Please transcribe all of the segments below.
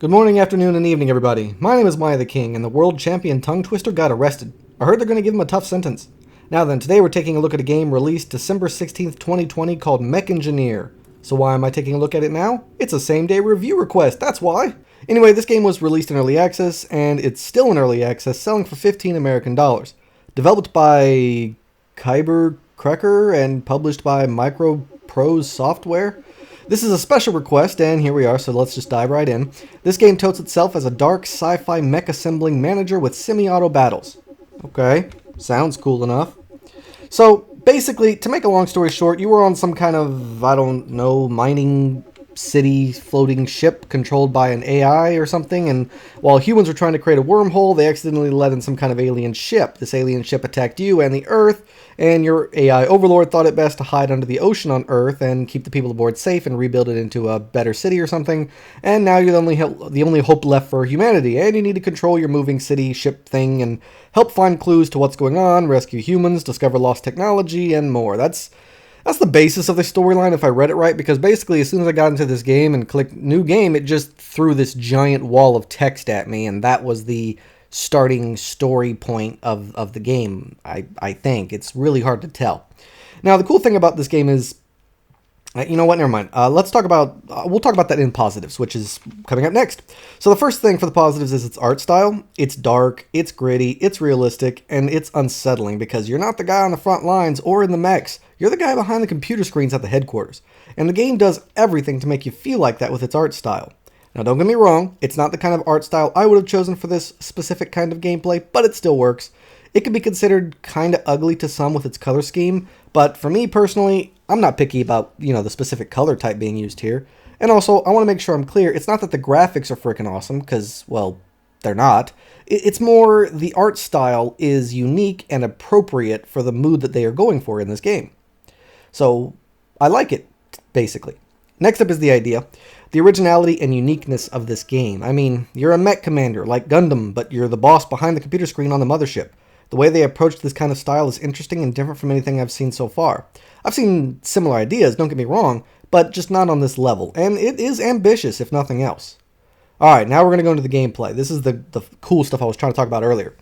Good morning, afternoon, and evening, everybody. My name is MiAhtheking, and the world champion tongue twister got arrested. I heard they're going to give him a tough sentence. Now then, today we're taking a look at a game released December 16th, 2020 called Mechengineer. So why am I taking a look at it now? It's a same-day review request, that's why! Anyway, this game was released in early access, and it's still in early access, selling for $15 American. Developed by Kyber Krecker and published by Microprose Software. This is a special request, and here we are, so let's just dive right in. This game touts itself as a dark sci-fi mech assembling manager with semi-auto battles. Okay, sounds cool enough. So, basically, to make a long story short, you were on some kind of, I don't know, mining city floating ship controlled by an AI or something, and while humans were trying to create a wormhole, they accidentally let in some kind of alien ship. This alien ship attacked you and the Earth, and your AI overlord thought it best to hide under the ocean on Earth and keep the people aboard safe and rebuild it into a better city or something, and now you're the only hope left for humanity, and you need to control your moving city ship thing and help find clues to what's going on, rescue humans, discover lost technology, and more. That's the basis of the storyline, if I read it right, because basically as soon as I got into this game and clicked new game, it just threw this giant wall of text at me, and that was the starting story point of the game, I think. It's really hard to tell. Now, the cool thing about this game is, you know what, never mind. We'll talk about that in positives, which is coming up next. So the first thing for the positives is its art style. It's dark, it's gritty, it's realistic, and it's unsettling because you're not the guy on the front lines or in the mechs. You're the guy behind the computer screens at the headquarters. And the game does everything to make you feel like that with its art style. Now, don't get me wrong, it's not the kind of art style I would have chosen for this specific kind of gameplay, but it still works. It can be considered kind of ugly to some with its color scheme, but for me personally, I'm not picky about, the specific color type being used here. And also, I want to make sure I'm clear, it's not that the graphics are freaking awesome, because, well, they're not. It's more the art style is unique and appropriate for the mood that they are going for in this game. So, I like it, basically. Next up is the idea. The originality and uniqueness of this game. I mean, you're a mech commander, like Gundam, but you're the boss behind the computer screen on the mothership. The way they approach this kind of style is interesting and different from anything I've seen so far. I've seen similar ideas, don't get me wrong, but just not on this level, and it is ambitious, if nothing else. Alright, now we're going to go into the gameplay. This is the cool stuff I was trying to talk about earlier.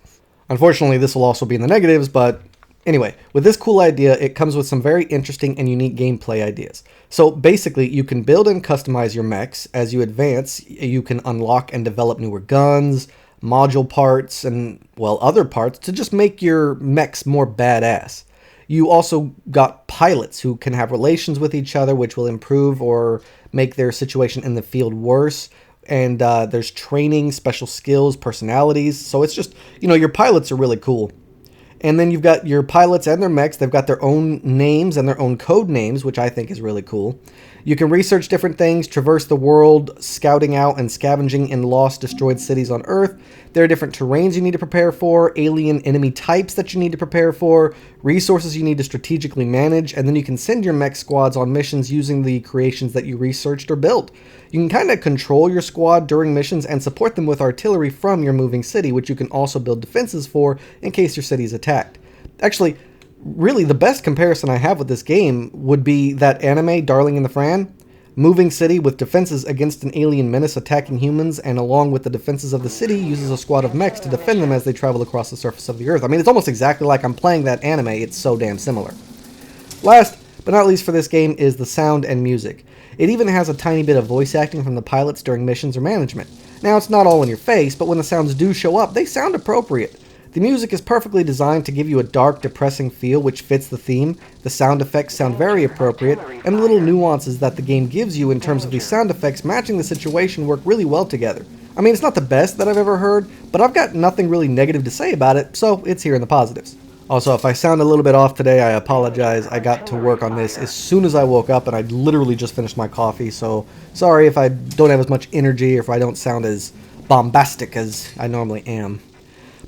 Unfortunately, this will also be in the negatives, but anyway, with this cool idea, it comes with some very interesting and unique gameplay ideas. So basically, you can build and customize your mechs. As you advance, you can unlock and develop newer guns, module parts, and, well, other parts to just make your mechs more badass. You also got pilots who can have relations with each other, which will improve or make their situation in the field worse. And there's training, special skills, personalities. So it's just, your pilots are really cool. And then you've got your pilots and their mechs. They've got their own names and their own code names, which I think is really cool. You can research different things, traverse the world, scouting out and scavenging in lost, destroyed cities on Earth. There are different terrains you need to prepare for, alien enemy types that you need to prepare for, resources you need to strategically manage, and then you can send your mech squads on missions using the creations that you researched or built. You can kind of control your squad during missions and support them with artillery from your moving city, which you can also build defenses for in case your city is attacked. Actually, really the best comparison I have with this game would be that anime, Darling in the Fran. Moving city with defenses against an alien menace attacking humans, and along with the defenses of the city, uses a squad of mechs to defend them as they travel across the surface of the Earth. I mean, it's almost exactly like I'm playing that anime. It's so damn similar. Last, but not least for this game, is the sound and music. It even has a tiny bit of voice acting from the pilots during missions or management. Now, it's not all in your face, but when the sounds do show up, they sound appropriate. The music is perfectly designed to give you a dark, depressing feel which fits the theme. The sound effects sound very appropriate, and the little nuances that the game gives you in terms of these sound effects matching the situation work really well together. I mean, it's not the best that I've ever heard, but I've got nothing really negative to say about it, so it's here in the positives. Also, if I sound a little bit off today, I apologize. I got to work on this as soon as I woke up, and I literally just finished my coffee, so sorry if I don't have as much energy or if I don't sound as bombastic as I normally am.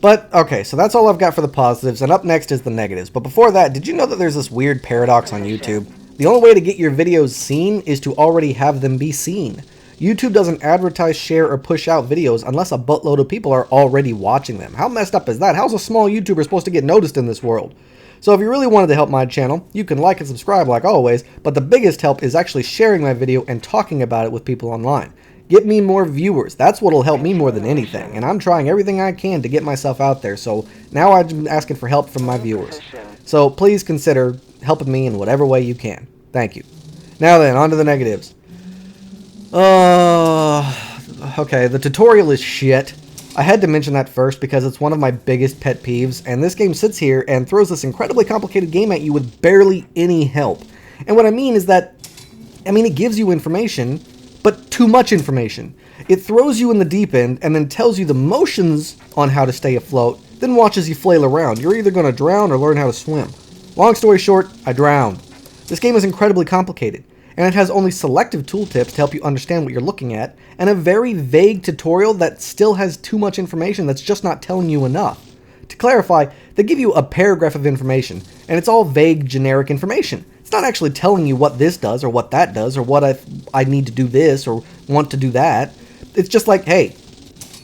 But, okay, so that's all I've got for the positives, and up next is the negatives. But before that, did you know that there's this weird paradox on YouTube? The only way to get your videos seen is to already have them be seen. YouTube doesn't advertise, share, or push out videos unless a buttload of people are already watching them. How messed up is that? How's a small YouTuber supposed to get noticed in this world? So if you really wanted to help my channel, you can like and subscribe like always, but the biggest help is actually sharing my video and talking about it with people online. Get me more viewers. That's what'll help me more than anything. And I'm trying everything I can to get myself out there. So now I'm asking for help from my viewers. So please consider helping me in whatever way you can. Thank you. Now then, on to the negatives. Okay, the tutorial is shit. I had to mention that first because it's one of my biggest pet peeves, and this game sits here and throws this incredibly complicated game at you with barely any help. And what I mean is that, it gives you information, but too much information. It throws you in the deep end and then tells you the motions on how to stay afloat, then watches you flail around. You're either going to drown or learn how to swim. Long story short, I drowned. This game is incredibly complicated, and it has only selective tooltips to help you understand what you're looking at, and a very vague tutorial that still has too much information that's just not telling you enough. To clarify, they give you a paragraph of information, and it's all vague, generic information. It's not actually telling you what this does, or what that does, or what I need to do this, or want to do that. It's just like, hey,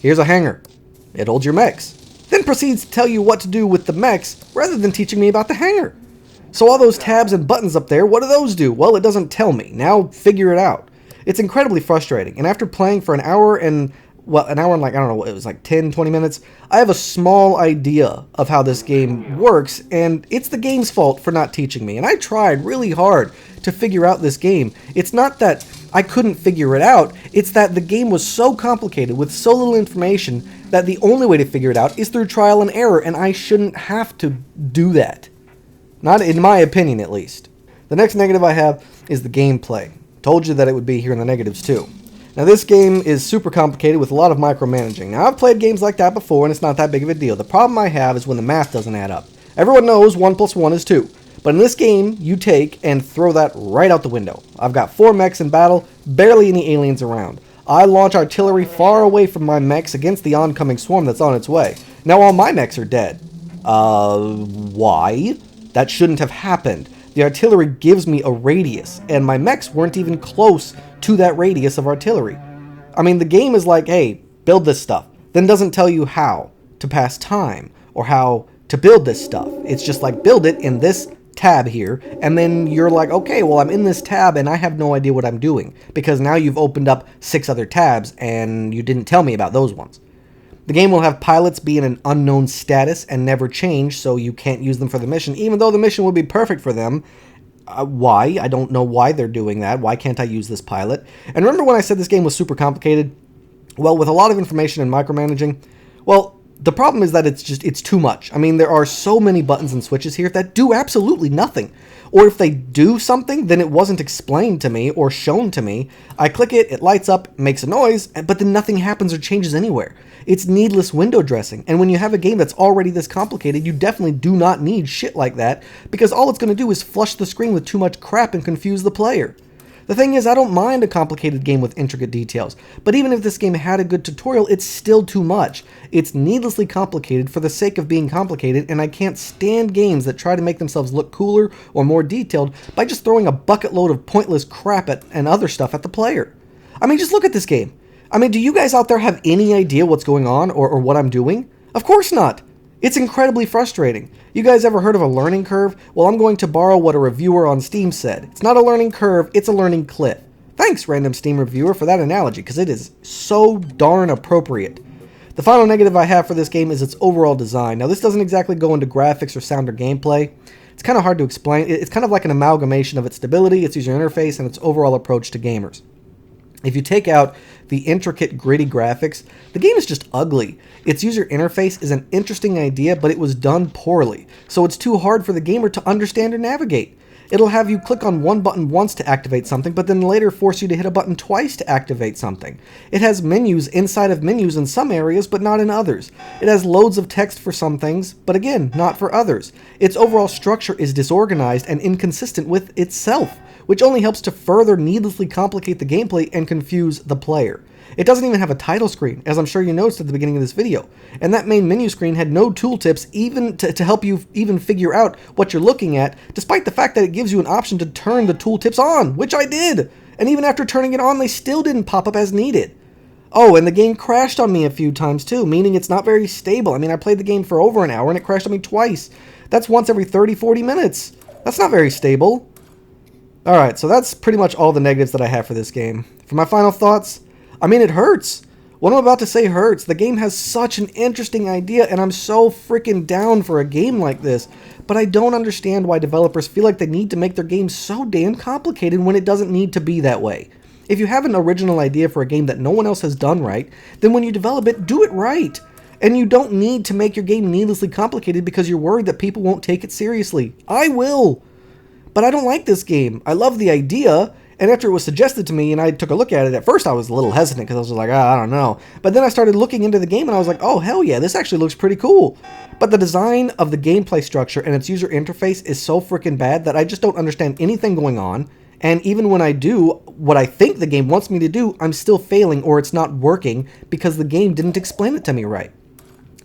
here's a hanger. It holds your mechs. Then proceeds to tell you what to do with the mechs, rather than teaching me about the hanger. So all those tabs and buttons up there, what do those do? Well, it doesn't tell me. Now figure it out. It's incredibly frustrating, and after playing for an hour and I don't know, it was like 10, 20 minutes, I have a small idea of how this game works, and it's the game's fault for not teaching me. And I tried really hard to figure out this game. It's not that I couldn't figure it out, it's that the game was so complicated with so little information that the only way to figure it out is through trial and error, and I shouldn't have to do that. Not in my opinion, at least. The next negative I have is the gameplay. Told you that it would be here in the negatives too. Now this game is super complicated with a lot of micromanaging. Now I've played games like that before and it's not that big of a deal. The problem I have is when the math doesn't add up. Everyone knows 1 + 1 is 2. But in this game, you take and throw that right out the window. I've got 4 mechs in battle, barely any aliens around. I launch artillery far away from my mechs against the oncoming swarm that's on its way. Now all my mechs are dead. Why? That shouldn't have happened. The artillery gives me a radius, and my mechs weren't even close to that radius of artillery. The game is like, hey, build this stuff, then doesn't tell you how to pass time, or how to build this stuff. It's just like, build it in this tab here, and then you're like, okay, well, I'm in this tab, and I have no idea what I'm doing, because now you've opened up 6 other tabs, and you didn't tell me about those ones. The game will have pilots be in an unknown status and never change, so you can't use them for the mission, even though the mission would be perfect for them. Why? I don't know why they're doing that. Why can't I use this pilot? And remember when I said this game was super complicated? Well, with a lot of information and micromanaging, well, the problem is that it's too much. There are so many buttons and switches here that do absolutely nothing. Or if they do something, then it wasn't explained to me or shown to me. I click it, it lights up, makes a noise, but then nothing happens or changes anywhere. It's needless window dressing, and when you have a game that's already this complicated, you definitely do not need shit like that, because all it's going to do is flush the screen with too much crap and confuse the player. The thing is, I don't mind a complicated game with intricate details, but even if this game had a good tutorial, it's still too much. It's needlessly complicated for the sake of being complicated, and I can't stand games that try to make themselves look cooler or more detailed by just throwing a bucket load of pointless crap and other stuff at the player. Just look at this game. Do you guys out there have any idea what's going on or what I'm doing? Of course not. It's incredibly frustrating. You guys ever heard of a learning curve? Well, I'm going to borrow what a reviewer on Steam said. It's not a learning curve, it's a learning cliff. Thanks, random Steam reviewer, for that analogy, because it is so darn appropriate. The final negative I have for this game is its overall design. Now, this doesn't exactly go into graphics or sound or gameplay. It's kind of hard to explain. It's kind of like an amalgamation of its stability, its user interface, and its overall approach to gamers. If you take out the intricate, gritty graphics, the game is just ugly. Its user interface is an interesting idea, but it was done poorly, so it's too hard for the gamer to understand or navigate. It'll have you click on one button once to activate something, but then later force you to hit a button twice to activate something. It has menus inside of menus in some areas, but not in others. It has loads of text for some things, but again, not for others. Its overall structure is disorganized and inconsistent with itself, which only helps to further needlessly complicate the gameplay and confuse the player. It doesn't even have a title screen, as I'm sure you noticed at the beginning of this video, and that main menu screen had no tooltips even to help you even figure out what you're looking at, despite the fact that it gives you an option to turn the tooltips on, which I did, and even after turning it on, they still didn't pop up as needed. Oh, and the game crashed on me a few times too, meaning it's not very stable. I played the game for over an hour and it crashed on me twice. That's once every 30-40 minutes. That's not very stable. Alright, so that's pretty much all the negatives that I have for this game. For my final thoughts, I mean, it hurts. What I'm about to say hurts. The game has such an interesting idea, and I'm so freaking down for a game like this. But I don't understand why developers feel like they need to make their game so damn complicated when it doesn't need to be that way. If you have an original idea for a game that no one else has done right, then when you develop it, do it right. And you don't need to make your game needlessly complicated because you're worried that people won't take it seriously. I will. But I don't like this game. I love the idea, and after it was suggested to me and I took a look at it, at first I was a little hesitant because I was like, I don't know. But then I started looking into the game and I was like, oh, hell yeah, this actually looks pretty cool. But the design of the gameplay structure and its user interface is so freaking bad that I just don't understand anything going on. And even when I do what I think the game wants me to do, I'm still failing or it's not working because the game didn't explain it to me right.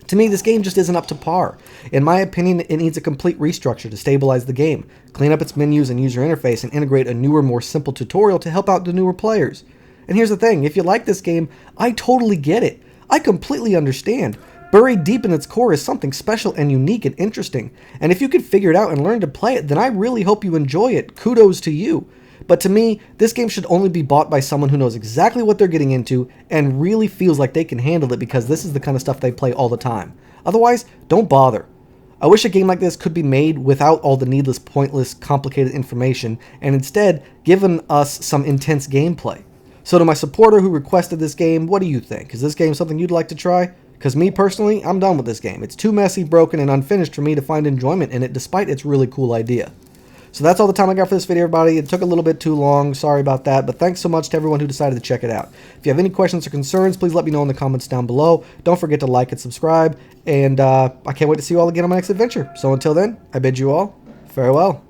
To me, this game just isn't up to par. In my opinion, it needs a complete restructure to stabilize the game, clean up its menus and user interface, and integrate a newer, more simple tutorial to help out the newer players. And here's the thing, if you like this game, I totally get it. I completely understand. Buried deep in its core is something special and unique and interesting. And if you could figure it out and learn to play it, then I really hope you enjoy it. Kudos to you. But to me, this game should only be bought by someone who knows exactly what they're getting into and really feels like they can handle it because this is the kind of stuff they play all the time. Otherwise, don't bother. I wish a game like this could be made without all the needless, pointless, complicated information and instead given us some intense gameplay. So to my supporter who requested this game, what do you think? Is this game something you'd like to try? Because me personally, I'm done with this game. It's too messy, broken, and unfinished for me to find enjoyment in it despite its really cool idea. So that's all the time I got for this video, everybody. It took a little bit too long. Sorry about that. But thanks so much to everyone who decided to check it out. If you have any questions or concerns, please let me know in the comments down below. Don't forget to like and subscribe. And I can't wait to see you all again on my next adventure. So until then, I bid you all farewell.